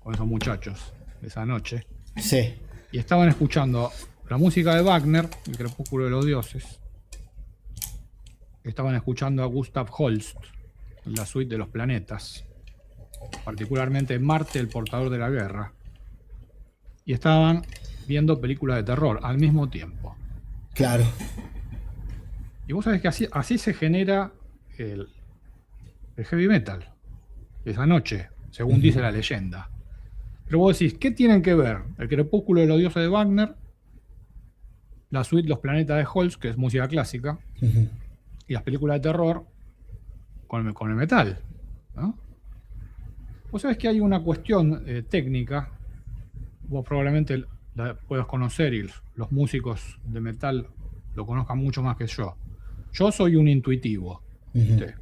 con esos muchachos esa noche. Sí. Y estaban escuchando la música de Wagner, El Crepúsculo de los Dioses. Estaban escuchando a Gustav Holst, la suite de los planetas, particularmente Marte, el portador de la guerra. Y estaban viendo películas de terror al mismo tiempo. Claro. Y vos sabés que así se genera el heavy metal esa noche, según dice la leyenda. Pero vos decís, ¿qué tienen que ver El Crepúsculo de los Dioses de Wagner, la suite Los Planetas de Holst, que es música clásica, y las películas de terror con el metal? ¿No? Vos sabés que hay una cuestión técnica, vos probablemente la puedas conocer y los músicos de metal lo conozcan mucho más que yo. Yo soy un intuitivo. ¿Viste?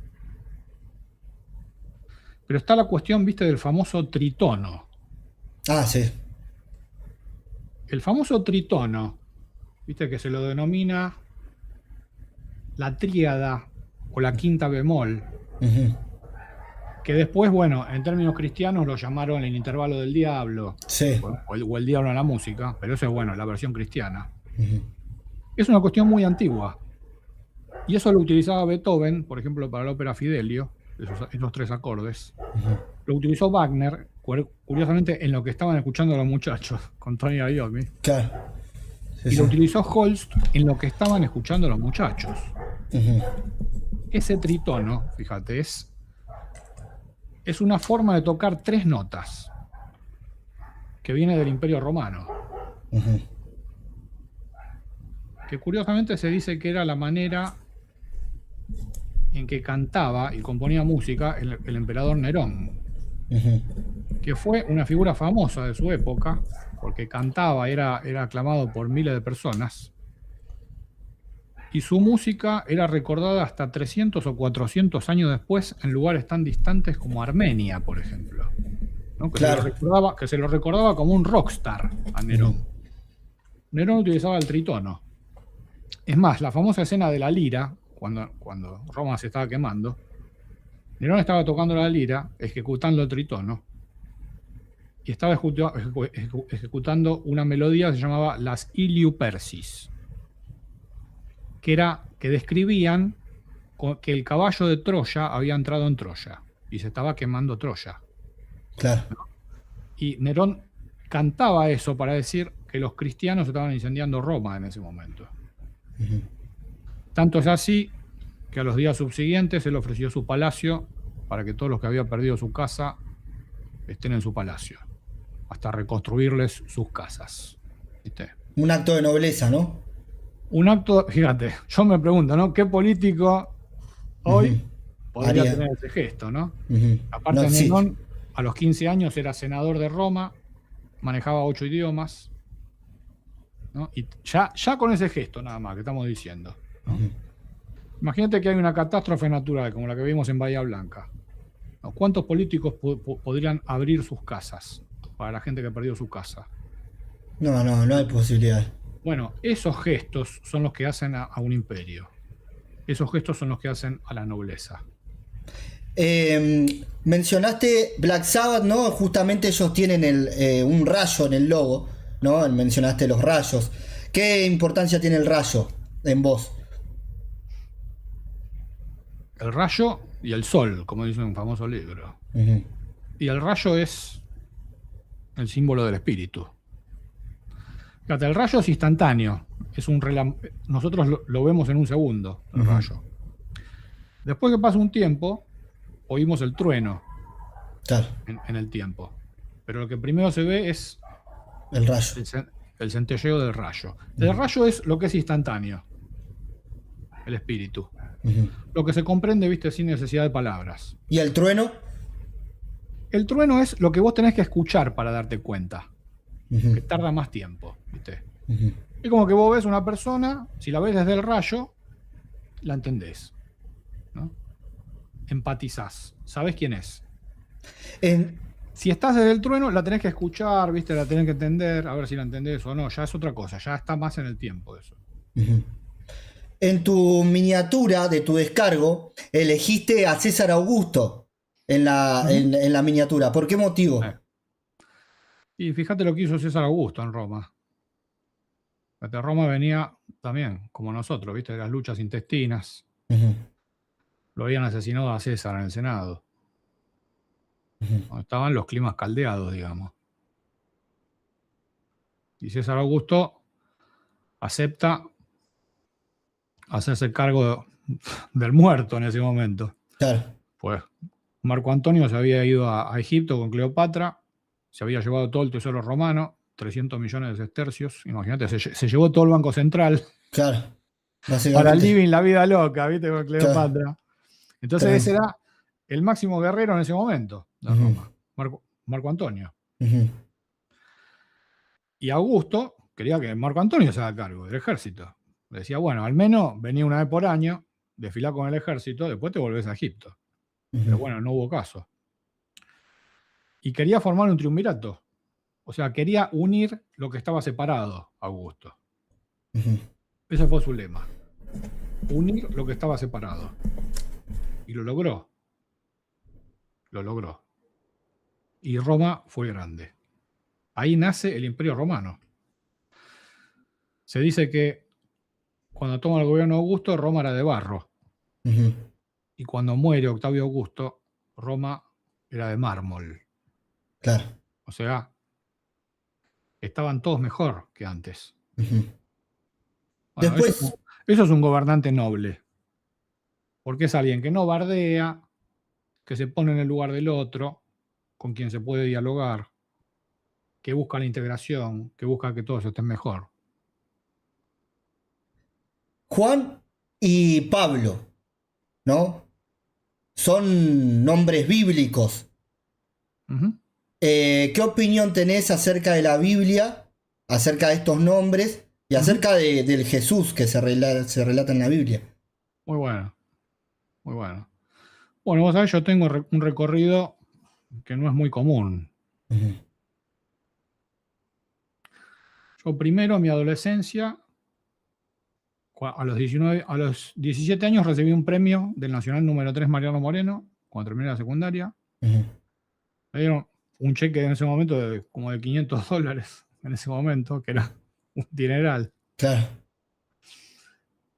Pero está la cuestión, viste, del famoso tritono. Ah, sí. El famoso tritono, viste, que se lo denomina la tríada o la quinta bemol, que después, bueno, en términos cristianos lo llamaron el intervalo del diablo, Sí. o el diablo en la música, pero eso es, bueno, la versión cristiana. Es una cuestión muy antigua. Y eso lo utilizaba Beethoven, por ejemplo, para la ópera Fidelio, esos tres acordes. Lo utilizó Wagner, curiosamente, en lo que estaban escuchando los muchachos, con Tony Iommi. Claro. Sí, Y lo utilizó Holst en lo que estaban escuchando los muchachos. Ese tritono, fíjate, es una forma de tocar tres notas que viene del Imperio Romano. Que curiosamente se dice que era la manera en que cantaba y componía música el emperador Nerón, que fue una figura famosa de su época, porque cantaba, era aclamado por miles de personas, y su música era recordada hasta 300 o 400 años después en lugares tan distantes como Armenia, por ejemplo, ¿no? Claro. Que se lo recordaba como un rockstar a Nerón. Nerón utilizaba el tritono. Es más, la famosa escena de la lira, cuando Roma se estaba quemando, Nerón estaba tocando la lira, ejecutando el tritono, y estaba ejecutando una melodía que se llamaba las Iliu Persis, que describían que el caballo de Troya había entrado en Troya y se estaba quemando Troya. Claro. ¿No? Y Nerón cantaba eso para decir que los cristianos estaban incendiando Roma en ese momento. Tanto es así que a los días subsiguientes él ofreció su palacio para que todos los que habían perdido su casa estén en su palacio, hasta reconstruirles sus casas. ¿Viste? Un acto de nobleza, ¿no? Un acto, fíjate, yo me pregunto, ¿no? ¿Qué político hoy podría haría tener ese gesto, ¿no? No Aparte, existe. Nerón a los 15 años era senador de Roma, manejaba 8 idiomas, ¿no? Y ya con ese gesto nada más que estamos diciendo, ¿no? Imagínate que hay una catástrofe natural como la que vimos en Bahía Blanca, ¿no? ¿Cuántos políticos podrían abrir sus casas para la gente que perdió su casa? No hay posibilidad. Bueno, esos gestos son los que hacen a un imperio. Esos gestos son los que hacen a la nobleza. Mencionaste Black Sabbath, ¿no? Justamente ellos tienen un rayo en el logo, ¿no? Mencionaste los rayos. ¿Qué importancia tiene el rayo en vos? El rayo y el sol, como dice un famoso libro. Y el rayo es el símbolo del espíritu. Fíjate, el rayo es instantáneo. Nosotros lo vemos en un segundo, el rayo. Después que pasa un tiempo, oímos el trueno. Claro. En el tiempo. Pero lo que primero se ve es el rayo. El centelleo del rayo. El rayo es lo que es instantáneo. El espíritu. Lo que se comprende, viste, sin necesidad de palabras. ¿Y el trueno? El trueno es lo que vos tenés que escuchar para darte cuenta. Que tarda más tiempo, ¿viste? Es como que vos ves una persona, si la ves desde el rayo, la entendés, ¿no? Empatizás, sabés quién es. Si estás desde el trueno, la tenés que escuchar, ¿viste? La tenés que entender, a ver si la entendés o no, ya es otra cosa, ya está más en el tiempo eso. En tu miniatura de tu descargo, elegiste a César Augusto en la miniatura. ¿Por qué motivo? Y fíjate lo que hizo César Augusto en Roma. Fíjate, Roma venía también, como nosotros, ¿viste? De las luchas intestinas. Ujú, Lo habían asesinado a César en el Senado. ujú. Estaban los climas caldeados, digamos. Y César Augusto acepta hacerse cargo del muerto en ese momento. Claro. Pues Marco Antonio se había ido a Egipto con Cleopatra, se había llevado todo el tesoro romano, 300 millones de sestercios. Imagínate, se llevó todo el Banco Central Claro. para el Básicamente. living, la vida loca, ¿viste? Con Claro. Cleopatra. Entonces ese Tremendo. era el máximo guerrero en ese momento de Ujú, Roma, Marco Antonio. ujú, Y Augusto quería que Marco Antonio se haga cargo del ejército. Le decía, bueno, al menos venía una vez por año, desfilá con el ejército, después te volvés a Egipto. Pero ujú, bueno, no hubo caso. Y quería formar un triunvirato. O sea, quería unir lo que estaba separado, Augusto. ujú. Ese fue su lema. Unir lo que estaba separado. Y lo logró. Lo logró. Y Roma fue grande. Ahí nace el Imperio Romano. Se dice que cuando toma el gobierno Augusto, Roma era de barro. Ujú. Y cuando muere Octavio Augusto, Roma era de mármol. Claro. O sea, estaban todos mejor que antes. Ujú. Bueno, Después, eso es un gobernante noble. Porque es alguien que no bardea, que se pone en el lugar del otro, con quien se puede dialogar, que busca la integración, que busca que todos estén mejor. Juan y Pablo, ¿no? Son nombres bíblicos. Ujú. ¿Qué opinión tenés acerca de la Biblia, acerca de estos nombres y Ujú. acerca del Jesús que se relata en la Biblia? Muy bueno, muy bueno. Bueno, vos sabés, yo tengo un recorrido que no es muy común. Ujú, Yo primero, en mi adolescencia, a los 17 años recibí un premio del Nacional número 3 Mariano Moreno, cuando terminé la secundaria. ujú. Me dieron un cheque en ese momento de como de $500 en ese momento, que era un dineral. Claro,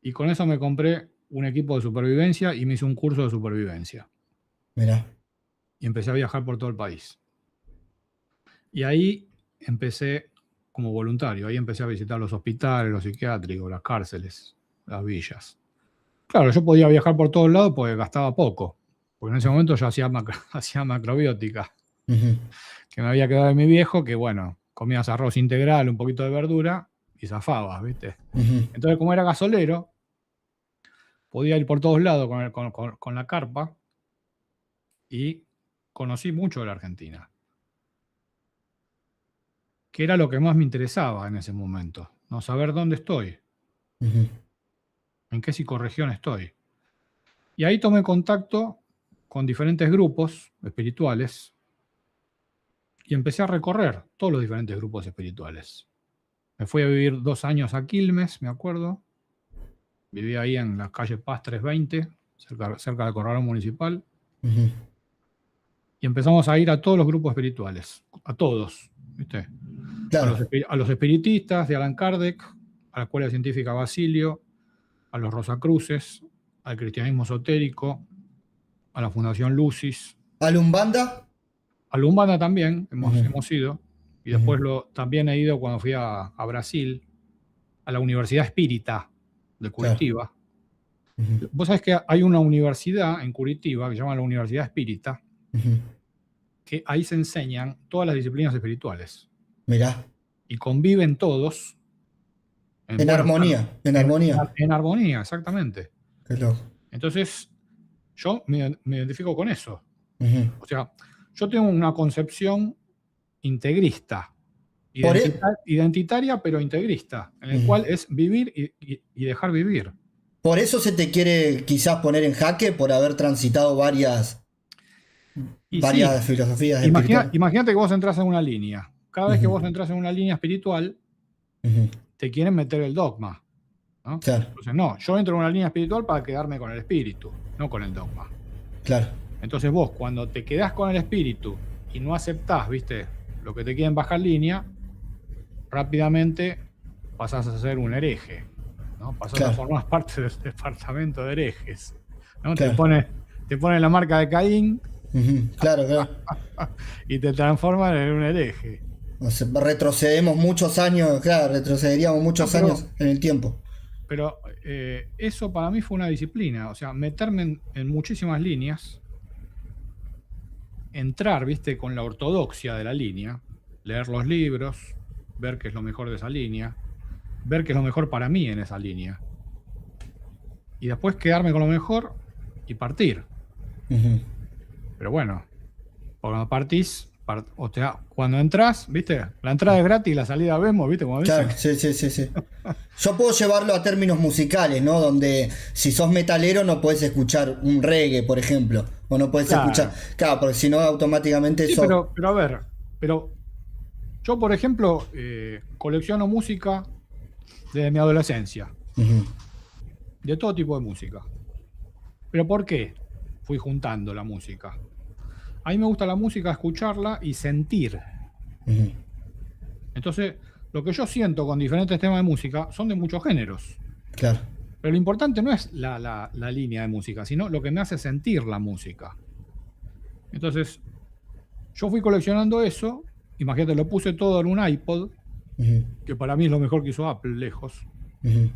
Y con eso me compré un equipo de supervivencia y me hice un curso de supervivencia. mirá. Y empecé a viajar por todo el país. Y ahí empecé como voluntario. Ahí empecé a visitar los hospitales, los psiquiátricos, las cárceles, las villas. Claro, yo podía viajar por todos lados porque gastaba poco. Porque en ese momento yo hacía, hacía macrobiótica, Ujú, que me había quedado de mi viejo, que bueno, comías arroz integral, un poquito de verdura y zafabas, ¿viste? ujú. Entonces, como era gasolero, podía ir por todos lados con la carpa y conocí mucho de la Argentina, que era lo que más me interesaba en ese momento, no saber dónde estoy, Ujú. en qué psicorregión estoy. Y ahí tomé contacto con diferentes grupos espirituales y empecé a recorrer todos los diferentes grupos espirituales. Me fui a vivir 2 años a Quilmes, me acuerdo. Viví ahí en la calle Paz 320, cerca del Corralón Municipal. Ujú. Y empezamos a ir a todos los grupos espirituales, a todos, ¿viste? Claro, A los espiritistas de Allan Kardec, a la Escuela Científica Basilio, a los Rosacruces, al cristianismo esotérico, a la Fundación Lucis, Alumbanda. a la Umbanda también Ujú, hemos ido, y ujú. después también he ido cuando fui a Brasil, a la Universidad Espírita de Claro. Curitiba. Ujú, Vos sabés que hay una universidad en Curitiba que se llama la Universidad Espírita, ujú. que ahí se enseñan todas las disciplinas espirituales Mirá, y conviven todos en en buenos términos, armonía, en armonía. en armonía, exactamente. Qué loco. Entonces, yo me identifico con eso. Ujú. O sea, yo tengo una concepción integrista, Por e- identitaria pero integrista, en el Ujú. cual es vivir y dejar vivir. Por eso se te quiere quizás poner en jaque por haber transitado Y sí, varias filosofías espirituales. imagínate que vos entras en una línea. Cada vez que Ujú, vos entras en una línea espiritual, ujú. te quieren meter el dogma, ¿no? Claro, Entonces, no, yo entro en una línea espiritual para quedarme con el espíritu, no con el dogma. claro. Entonces vos, cuando te quedás con el espíritu y no aceptás, ¿viste? lo que te queda en baja línea, rápidamente pasás a ser un hereje, ¿no? Pasás a formar parte del departamento de herejes, ¿no? Claro. Te pone la marca de Caín. Claro. Y te transforman en un hereje. O sea, retrocedemos muchos años, claro, retrocederíamos muchos años en el tiempo. Pero eso para mí fue una disciplina, o sea, meterme en muchísimas líneas, entrar, viste, con la ortodoxia de la línea, leer los libros, ver qué es lo mejor de esa línea, ver qué es lo mejor para mí en esa línea. Y después quedarme con lo mejor y partir. Pero bueno, cuando partís, o sea, cuando entras, viste, la entrada es gratis y la salida vemos, viste, como claro, sí. Yo puedo llevarlo a términos musicales, ¿no? Donde si sos metalero no podés escuchar un reggae, por ejemplo. O no podés escuchar. Claro, porque si no automáticamente sí, pero a ver, yo, por ejemplo, colecciono música desde mi adolescencia. De todo tipo de música. ¿Pero por qué fui juntando la música? A mí me gusta la música, escucharla y sentir. Entonces, lo que yo siento con diferentes temas de música son de muchos géneros. Claro. Pero lo importante no es la línea de música, sino lo que me hace sentir la música. Entonces, yo fui coleccionando eso. Imagínate, lo puse todo en un iPod, que para mí es lo mejor que hizo Apple, lejos.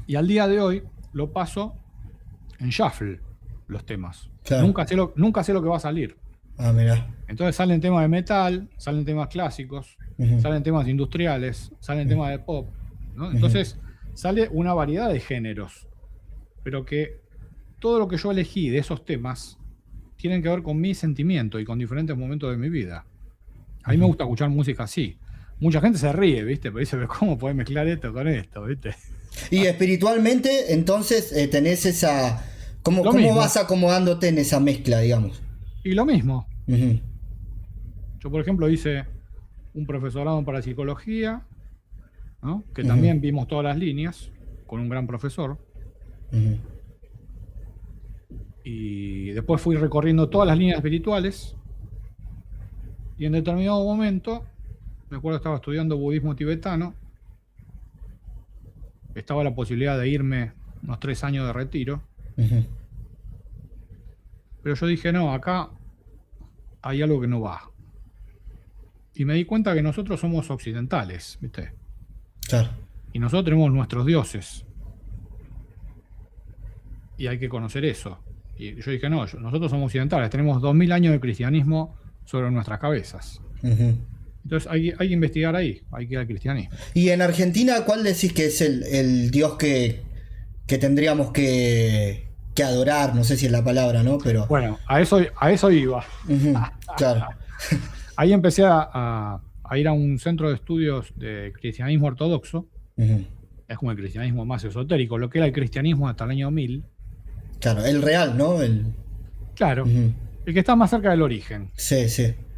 Y al día de hoy lo paso en shuffle, los temas. Claro. Nunca sé lo que va a salir. Mirá. Entonces salen temas de metal, salen temas clásicos, salen temas industriales, salen temas de pop, ¿no? Entonces sale una variedad de géneros, pero que todo lo que yo elegí de esos temas tienen que ver con mi sentimiento y con diferentes momentos de mi vida. A mí me gusta escuchar música así. Mucha gente se ríe, ¿viste? Pero dice, ¿cómo podés mezclar esto con esto, viste? Y espiritualmente, entonces, tenés esa... ¿Cómo vas acomodándote en esa mezcla, digamos? Y lo mismo. Yo, por ejemplo, hice un profesorado para psicología, ¿no? Que también vimos todas las líneas con un gran profesor. Y después fui recorriendo todas las líneas espirituales. Y en determinado momento, me acuerdo que estaba estudiando budismo tibetano. Estaba la posibilidad de irme unos 3 años de retiro. Pero yo dije, no, acá hay algo que no va. Y me di cuenta que nosotros somos occidentales, ¿viste? Claro. Y nosotros tenemos nuestros dioses. Y hay que conocer eso. Y yo dije, no, nosotros somos occidentales, tenemos 2000 años de cristianismo sobre nuestras cabezas. Entonces hay que investigar ahí, hay que ir al cristianismo. Y en Argentina, ¿cuál decís que es el dios que tendríamos que adorar? No sé si es la palabra, ¿no? Pero... Bueno, a eso iba. Claro. Ahí empecé a ir a un centro de estudios de cristianismo ortodoxo. Es como el cristianismo más esotérico, lo que era el cristianismo hasta el año 1000. Claro, el real, ¿no? Claro, el que está más cerca del origen. Sí.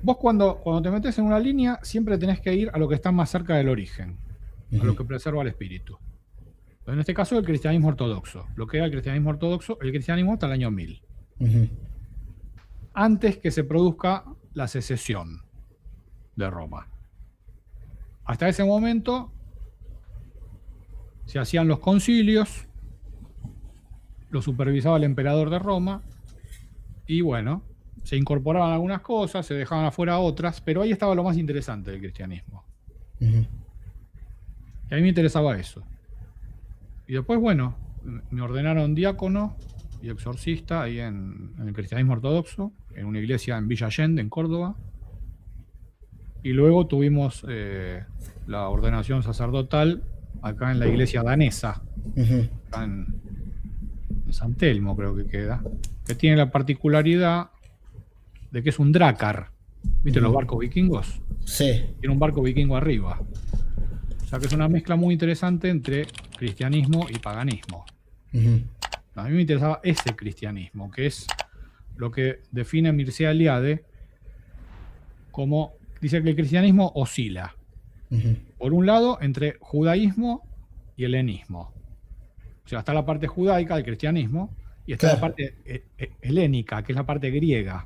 Vos cuando te metes en una línea, siempre tenés que ir a lo que está más cerca del origen, a lo que preserva el espíritu. En este caso, el cristianismo ortodoxo. Lo que era el cristianismo ortodoxo, el cristianismo hasta el año 1000. Antes que se produzca la secesión de Roma. Hasta ese momento se hacían los concilios, lo supervisaba el emperador de Roma, y bueno, se incorporaban algunas cosas, se dejaban afuera otras, pero ahí estaba lo más interesante del cristianismo. Y a mí me interesaba eso. Y después, bueno, me ordenaron diácono y exorcista ahí en el cristianismo ortodoxo, en una iglesia en Villa Allende, en Córdoba. Y luego tuvimos la ordenación sacerdotal acá en la iglesia danesa, acá en San Telmo creo que queda, que tiene la particularidad de que es un drácar. ¿Viste los barcos vikingos? Sí. Tiene un barco vikingo arriba. O sea que es una mezcla muy interesante entre cristianismo y paganismo. A mí me interesaba ese cristianismo, que es lo que define Mircea Eliade como, dice que el cristianismo oscila. Por un lado, entre judaísmo y helenismo. O sea, está la parte judaica del cristianismo y está la parte helénica, que es la parte griega.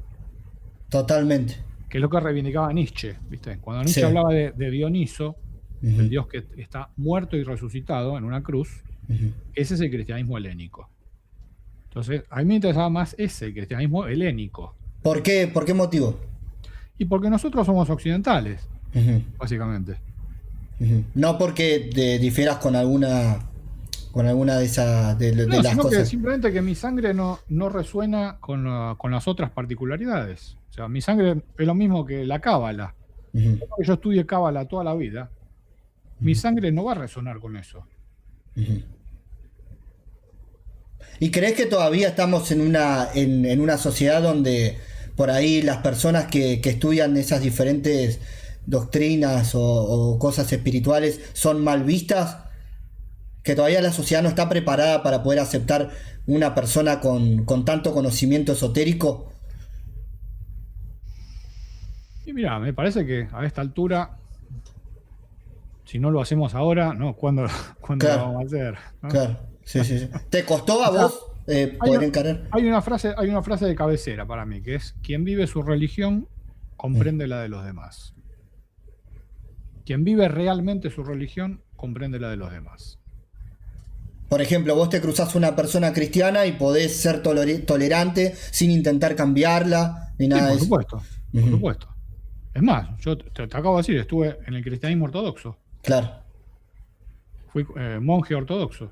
Totalmente. que es lo que reivindicaba Nietzsche, ¿viste? Cuando Nietzsche hablaba de Dioniso, el dios que está muerto y resucitado en una cruz, ese es el cristianismo helénico. Entonces, a mí me interesaba más ese cristianismo helénico. ¿Por qué? ¿Por qué motivo? Y porque nosotros somos occidentales, básicamente. No porque difieras con alguna de esas de las sino cosas. Que simplemente que mi sangre no resuena con las otras particularidades. O sea, mi sangre es lo mismo que la cábala. Yo estudié cábala toda la vida. Mi sangre no va a resonar con eso. ¿Y crees que todavía estamos en una sociedad donde por ahí las personas que estudian esas diferentes doctrinas o cosas espirituales son mal vistas? ¿Que todavía la sociedad no está preparada para poder aceptar una persona con tanto conocimiento esotérico? Y mira, me parece que a esta altura, si no lo hacemos ahora, ¿no? ¿Cuándo claro, lo vamos a hacer? ¿No? Claro, sí. ¿Te costó a vos poder encarar? Hay una frase de cabecera para mí, que es: quien vive su religión comprende la de los demás. Quien vive realmente su religión comprende la de los demás. Por ejemplo, vos te cruzás una persona cristiana y podés ser tolerante sin intentar cambiarla ni nada de eso. Por supuesto. Es más, yo te acabo de decir, estuve en el cristianismo ortodoxo. Claro. Fui monje ortodoxo,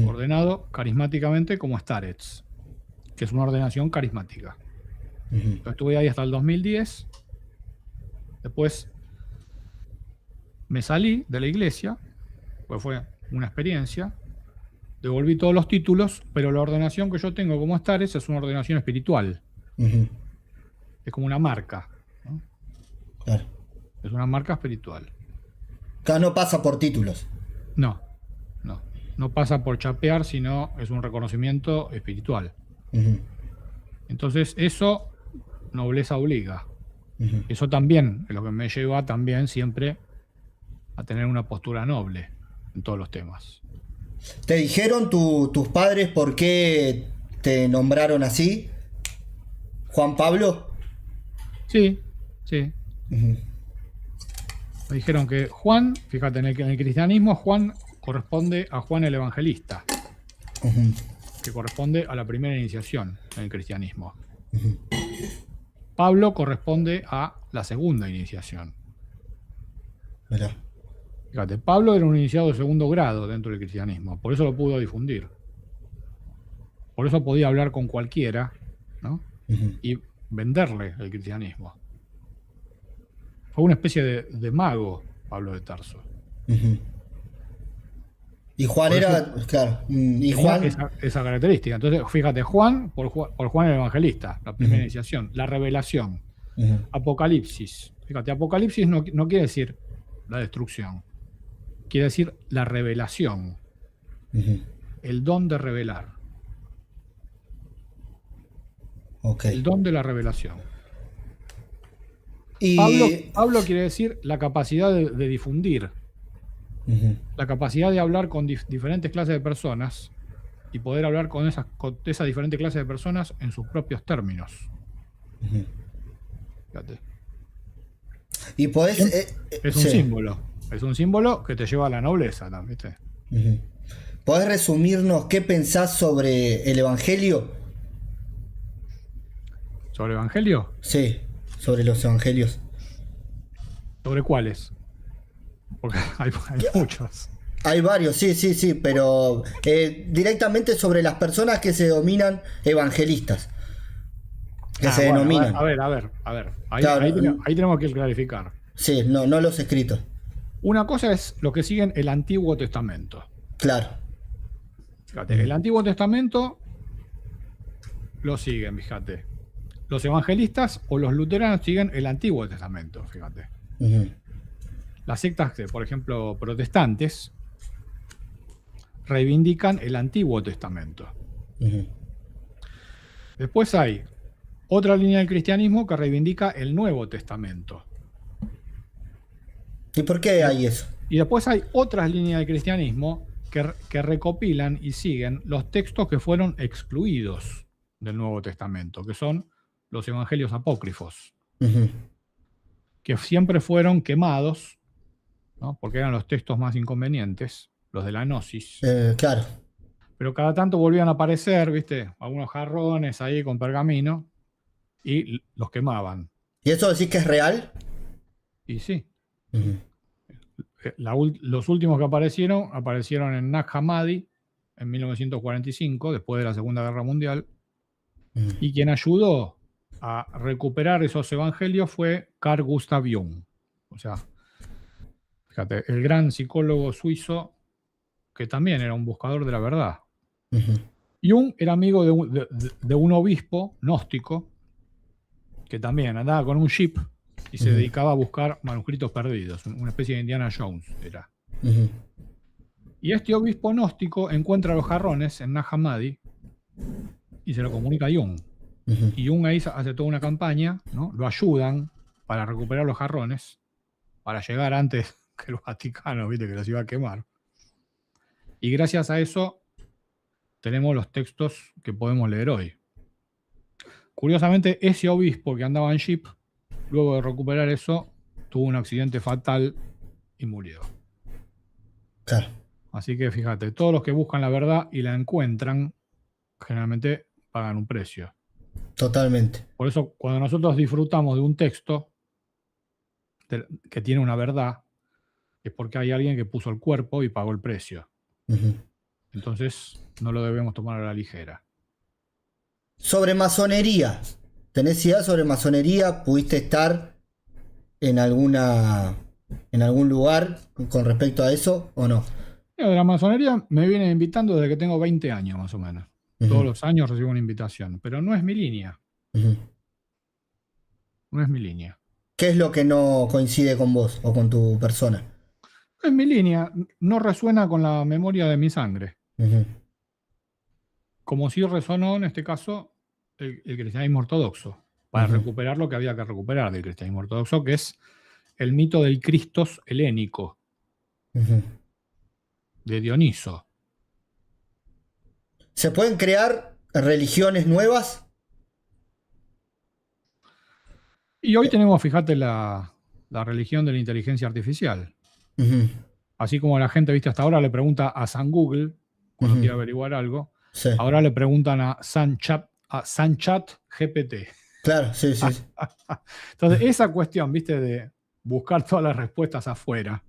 ordenado carismáticamente como starets, que es una ordenación carismática. Yo estuve ahí hasta el 2010. Después me salí de la iglesia, pues fue una experiencia. Devolví todos los títulos, pero la ordenación que yo tengo como starets es una ordenación espiritual. Es como una marca, ¿no? Claro. Es una marca espiritual. Acá no pasa por títulos. No pasa por chapear, sino es un reconocimiento espiritual. Entonces eso, nobleza obliga. Eso también es lo que me lleva también siempre a tener una postura noble en todos los temas. ¿Te dijeron tus padres por qué te nombraron así? ¿Juan Pablo? Sí. Me dijeron que Juan, fíjate, en el cristianismo, Juan corresponde a Juan el Evangelista, que corresponde a la primera iniciación en el cristianismo. Pablo corresponde a la segunda iniciación. Mirá. Fíjate, Pablo era un iniciado de segundo grado dentro del cristianismo, por eso lo pudo difundir. Por eso podía hablar con cualquiera, ¿no? Y venderle el cristianismo. Fue una especie de mago, Pablo de Tarso. Y Juan era, claro, y Juan... Esa característica. Entonces, fíjate, Juan, por Juan el Evangelista, la primera iniciación, la revelación. Apocalipsis. Fíjate, Apocalipsis no quiere decir la destrucción. Quiere decir la revelación. El don de revelar. El don de la revelación. Pablo quiere decir la capacidad de difundir. La capacidad de hablar con diferentes clases de personas y poder hablar con esas diferentes clases de personas en sus propios términos. Fíjate. Y podés, es un símbolo. Es un símbolo que te lleva a la nobleza también, ¿viste? ¿Podés resumirnos qué pensás sobre el Evangelio? ¿Sobre el Evangelio? Sí, sobre los Evangelios. ¿Sobre cuáles? Porque hay muchos. Hay varios, sí, pero directamente sobre las personas que se denominan evangelistas. Denominan. A ver. Ahí, claro, ahí tenemos que clarificar. Sí, no los escritos. Una cosa es los que siguen el Antiguo Testamento. Claro. Fíjate, el Antiguo Testamento lo siguen, fíjate. Los evangelistas o los luteranos siguen el Antiguo Testamento, fíjate. Las sectas, por ejemplo, protestantes, reivindican el Antiguo Testamento. Después hay otra línea del cristianismo que reivindica el Nuevo Testamento. ¿Y por qué hay eso? Y después hay otras líneas del cristianismo que recopilan y siguen los textos que fueron excluidos del Nuevo Testamento, que son los evangelios apócrifos. que siempre fueron quemados, ¿no? Porque eran los textos más inconvenientes, los de la Gnosis. Claro. Pero cada tanto volvían a aparecer, ¿viste? Algunos jarrones ahí con pergamino y los quemaban. ¿Y eso decís que es real? Y sí. Uh-huh. Los últimos que aparecieron en Nag Hammadi en 1945, después de la Segunda Guerra Mundial. Uh-huh. Y quien ayudó a recuperar esos evangelios fue Carl Gustav Jung. O sea, fíjate, el gran psicólogo suizo que también era un buscador de la verdad. Uh-huh. Jung era amigo de un obispo gnóstico que también andaba con un jeep y se dedicaba a buscar manuscritos perdidos, una especie de Indiana Jones era. Uh-huh. Y este obispo gnóstico encuentra los jarrones en Nag Hammadi y se lo comunica a Jung. Uh-huh. Y Jung ahí hace toda una campaña, ¿no? Lo ayudan para recuperar los jarrones, para llegar antes que los vaticanos, ¿viste? Que los iba a quemar. Y gracias a eso tenemos los textos que podemos leer hoy. Curiosamente, ese obispo que andaba en jeep, luego de recuperar eso, tuvo un accidente fatal y murió. Claro. Así que fíjate, todos los que buscan la verdad y la encuentran, generalmente pagan un precio. Totalmente. Por eso, cuando nosotros disfrutamos de un texto que tiene una verdad, es porque hay alguien que puso el cuerpo y pagó el precio. Uh-huh. Entonces, no lo debemos tomar a la ligera. Sobre masonería. ¿Tenés idea sobre masonería? ¿Pudiste estar en algún lugar con respecto a eso o no? De la masonería me vienen invitando desde que tengo 20 años más o menos. Uh-huh. Todos los años recibo una invitación, pero no es mi línea. Uh-huh. No es mi línea. ¿Qué es lo que no coincide con vos o con tu persona? Es mi línea, no resuena con la memoria de mi sangre. Uh-huh. Como si resonó en este caso el cristianismo ortodoxo, para Uh-huh. recuperar lo que había que recuperar del cristianismo ortodoxo, que es el mito del Cristos helénico, Uh-huh. de Dioniso. ¿Se pueden crear religiones nuevas? Y hoy tenemos, fíjate, la religión de la inteligencia artificial. Uh-huh. Así como la gente, viste, hasta ahora le pregunta a San Google, cuando quiere averiguar algo, Sí. ahora le preguntan a Sanchat GPT. Claro, sí. Entonces, esa cuestión, viste, de buscar todas las respuestas afuera.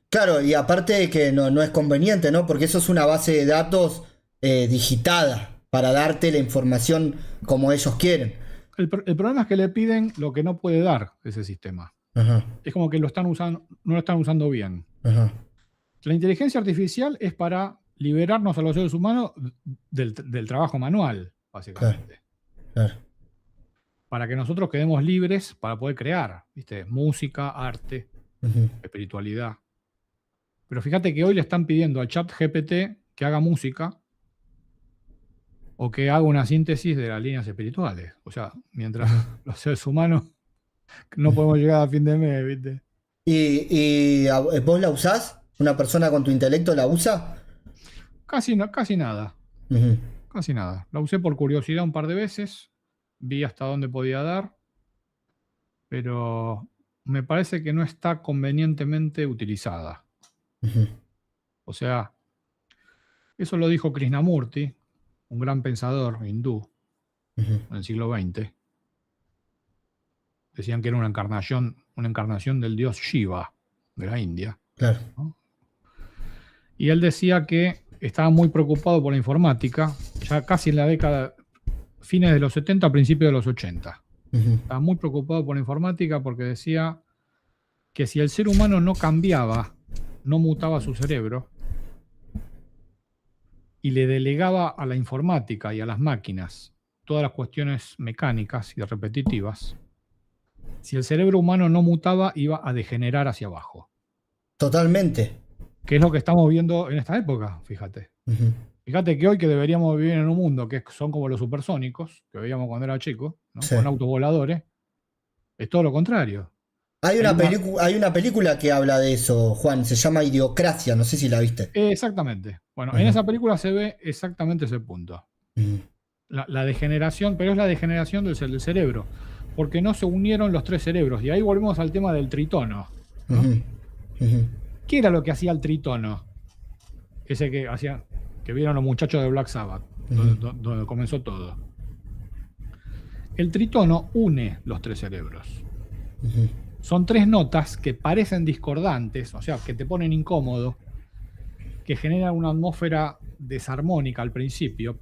Claro, y aparte de que no es conveniente, ¿no? Porque eso es una base de datos digitada para darte la información como ellos quieren. El problema es que le piden lo que no puede dar ese sistema. Ajá. Es como que no lo están usando bien. Ajá. La inteligencia artificial es para liberarnos a los seres humanos del trabajo manual, básicamente. Claro. Para que nosotros quedemos libres para poder crear, ¿viste? Música, arte, espiritualidad. Pero fíjate que hoy le están pidiendo al chat GPT que haga música o que haga una síntesis de las líneas espirituales. O sea, mientras los seres humanos no podemos llegar a fin de mes, ¿viste? ¿Y vos la usás? ¿Una persona con tu intelecto la usa? Casi nada. Uh-huh. Casi nada. La usé por curiosidad un par de veces, vi hasta dónde podía dar, pero me parece que no está convenientemente utilizada. Uh-huh. O sea, eso lo dijo Krishnamurti, un gran pensador hindú en el siglo XX. Decían que era una encarnación del dios Shiva de la India. Claro. ¿No? Y él decía que estaba muy preocupado por la informática, ya casi en la década, fines de los 70, principios de los 80. Estaba muy preocupado por la informática porque decía que si el ser humano no cambiaba, no mutaba su cerebro y le delegaba a la informática y a las máquinas todas las cuestiones mecánicas y repetitivas, si el cerebro humano no mutaba, iba a degenerar hacia abajo. Totalmente. Que es lo que estamos viendo en esta época, fíjate. Uh-huh. Fíjate que hoy que deberíamos vivir en un mundo que son como los supersónicos, que veíamos cuando era chico, ¿no? Sí. Con autos voladores, es todo lo contrario. Hay una película que habla de eso, Juan, se llama Idiocracia, no sé si la viste. Exactamente. Bueno, en esa película se ve exactamente ese punto. La degeneración, pero es la degeneración del cerebro. porque no se unieron los tres cerebros. Y ahí volvemos al tema del tritono, ¿no? ¿Qué era lo que hacía el tritono? Ese que vieron los muchachos de Black Sabbath, donde comenzó todo. El tritono une los tres cerebros. Son tres notas que parecen discordantes, o sea, que te ponen incómodo, que generan una atmósfera desarmónica al principio,